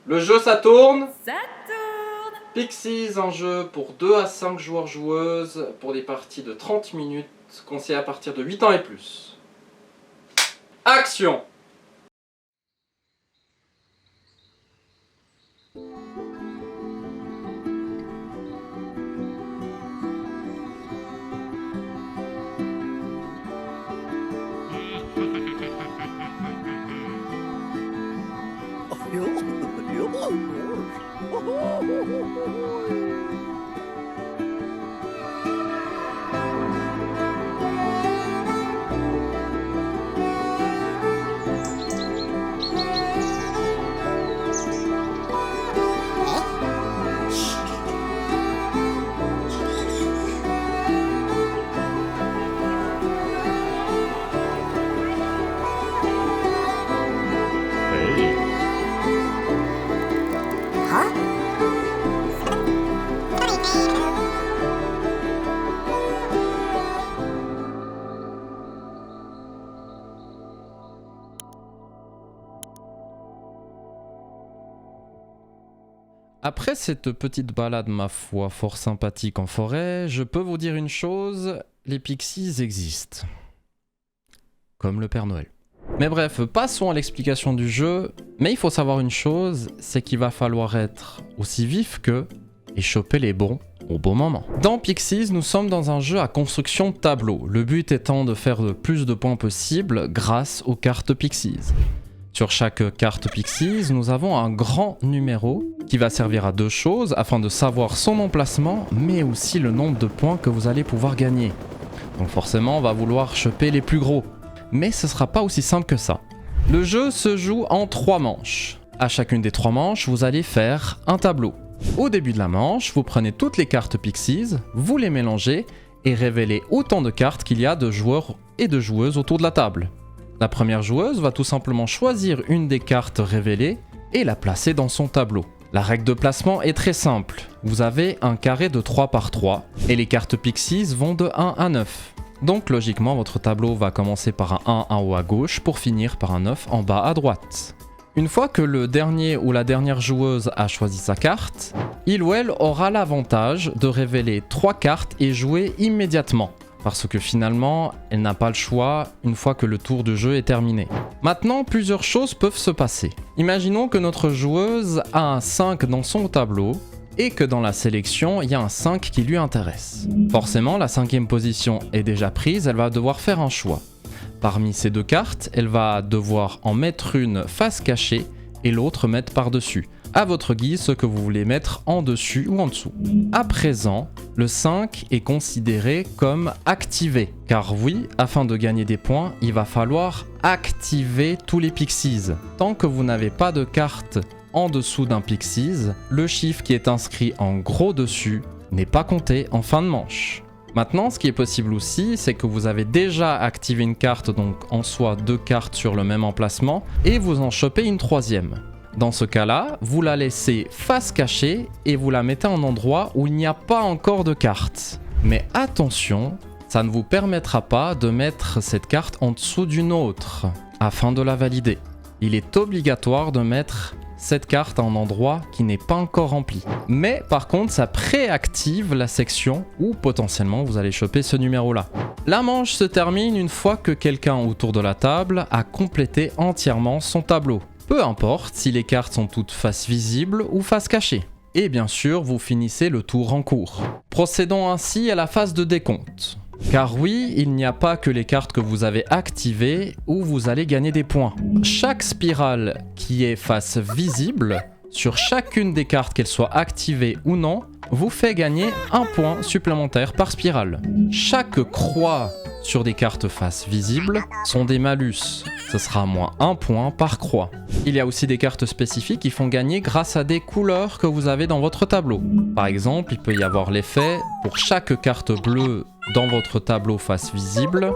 Le jeu ça tourne. Ça tourne. Pixies en jeu pour 2 à 5 joueurs-joueuses pour des parties de 30 minutes, conseillé à partir de 8 ans et plus. Action! Après cette petite balade, ma foi, fort sympathique en forêt, je peux vous dire une chose, les Pixies existent. Comme le Père Noël. Mais bref, passons à l'explication du jeu, mais il faut savoir une chose, c'est qu'il va falloir être aussi vif qu'eux et choper les bons au bon moment. Dans Pixies, nous sommes dans un jeu à construction de tableau, le but étant de faire le plus de points possible grâce aux cartes Pixies. Sur chaque carte Pixies, nous avons un grand numéro qui va servir à deux choses afin de savoir son emplacement, mais aussi le nombre de points que vous allez pouvoir gagner. Donc forcément, on va vouloir choper les plus gros. Mais ce sera pas aussi simple que ça. Le jeu se joue en 3 manches. À chacune des 3 manches, vous allez faire un tableau. Au début de la manche, vous prenez toutes les cartes Pixies, vous les mélangez et révélez autant de cartes qu'il y a de joueurs et de joueuses autour de la table. La première joueuse va tout simplement choisir une des cartes révélées et la placer dans son tableau. La règle de placement est très simple. Vous avez un carré de 3 par 3 et les cartes Pixies vont de 1 à 9. Donc logiquement, votre tableau va commencer par un 1 en haut à gauche pour finir par un 9 en bas à droite. Une fois que le dernier ou la dernière joueuse a choisi sa carte, il ou elle aura l'avantage de révéler 3 cartes et jouer immédiatement. Parce que finalement, elle n'a pas le choix une fois que le tour de jeu est terminé. Maintenant, plusieurs choses peuvent se passer. Imaginons que notre joueuse a un 5 dans son tableau et que dans la sélection, il y a un 5 qui lui intéresse. Forcément, la 5e position est déjà prise, elle va devoir faire un choix. Parmi ces 2 cartes, elle va devoir en mettre une face cachée et l'autre mettre par-dessus. À votre guise, ce que vous voulez mettre en dessus ou en dessous. À présent, le 5 est considéré comme activé. Car oui, afin de gagner des points, il va falloir activer tous les Pixies. Tant que vous n'avez pas de carte en dessous d'un Pixies, le chiffre qui est inscrit en gros dessus n'est pas compté en fin de manche. Maintenant, ce qui est possible aussi, c'est que vous avez déjà activé une carte, donc en soi 2 cartes sur le même emplacement, et vous en chopez une 3e. Dans ce cas-là, vous la laissez face cachée et vous la mettez en endroit où il n'y a pas encore de carte. Mais attention, ça ne vous permettra pas de mettre cette carte en dessous d'une autre, afin de la valider. Il est obligatoire de mettre cette carte à un endroit qui n'est pas encore rempli. Mais par contre, ça préactive la section où potentiellement vous allez choper ce numéro-là. La manche se termine une fois que quelqu'un autour de la table a complété entièrement son tableau. Peu importe si les cartes sont toutes face visible ou face cachée. Et bien sûr, vous finissez le tour en cours. Procédons ainsi à la phase de décompte. Car oui, il n'y a pas que les cartes que vous avez activées où vous allez gagner des points. Chaque spirale qui est face visible, sur chacune des cartes, qu'elle soit activée ou non, vous fait gagner 1 point supplémentaire par spirale. Chaque croix sur des cartes face visibles sont des malus. Ce sera moins 1 point par croix. Il y a aussi des cartes spécifiques qui font gagner grâce à des couleurs que vous avez dans votre tableau. Par exemple, il peut y avoir l'effet, pour chaque carte bleue dans votre tableau face visible,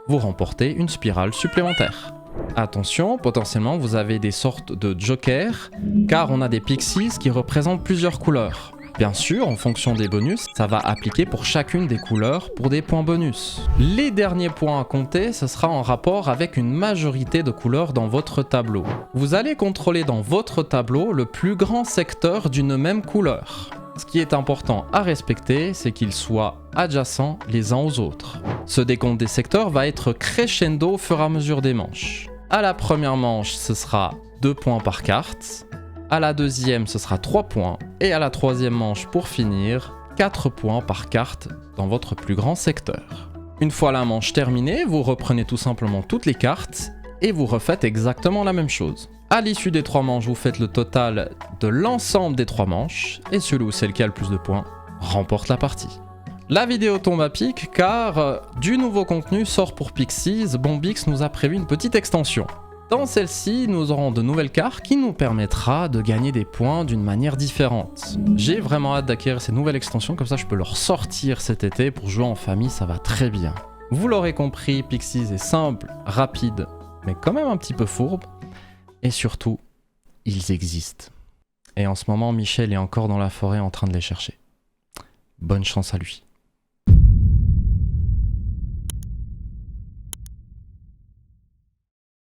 vous remportez une spirale supplémentaire. Attention, potentiellement vous avez des sortes de jokers, car on a des Pixies qui représentent plusieurs couleurs. Bien sûr, en fonction des bonus, ça va appliquer pour chacune des couleurs pour des points bonus. Les derniers points à compter, ce sera en rapport avec une majorité de couleurs dans votre tableau. Vous allez contrôler dans votre tableau le plus grand secteur d'une même couleur. Ce qui est important à respecter, c'est qu'ils soient adjacents les uns aux autres. Ce décompte des secteurs va être crescendo au fur et à mesure des manches. À la première manche, ce sera 2 points par carte. À la deuxième, ce sera 3 points. Et à la troisième manche, pour finir, 4 points par carte dans votre plus grand secteur. Une fois la manche terminée, vous reprenez tout simplement toutes les cartes et vous refaites exactement la même chose. À l'issue des 3 manches, vous faites le total de l'ensemble des 3 manches, et celui où c'est le qui a le plus de points remporte la partie. La vidéo tombe à pic car du nouveau contenu sort pour Pixies. Bombix nous a prévu une petite extension. Dans celle-ci, nous aurons de nouvelles cartes qui nous permettra de gagner des points d'une manière différente. J'ai vraiment hâte d'acquérir ces nouvelles extensions, comme ça je peux leur sortir cet été pour jouer en famille, ça va très bien. Vous l'aurez compris, Pixies est simple, rapide, mais quand même un petit peu fourbe. Et surtout, ils existent. Et en ce moment, Michel est encore dans la forêt en train de les chercher. Bonne chance à lui.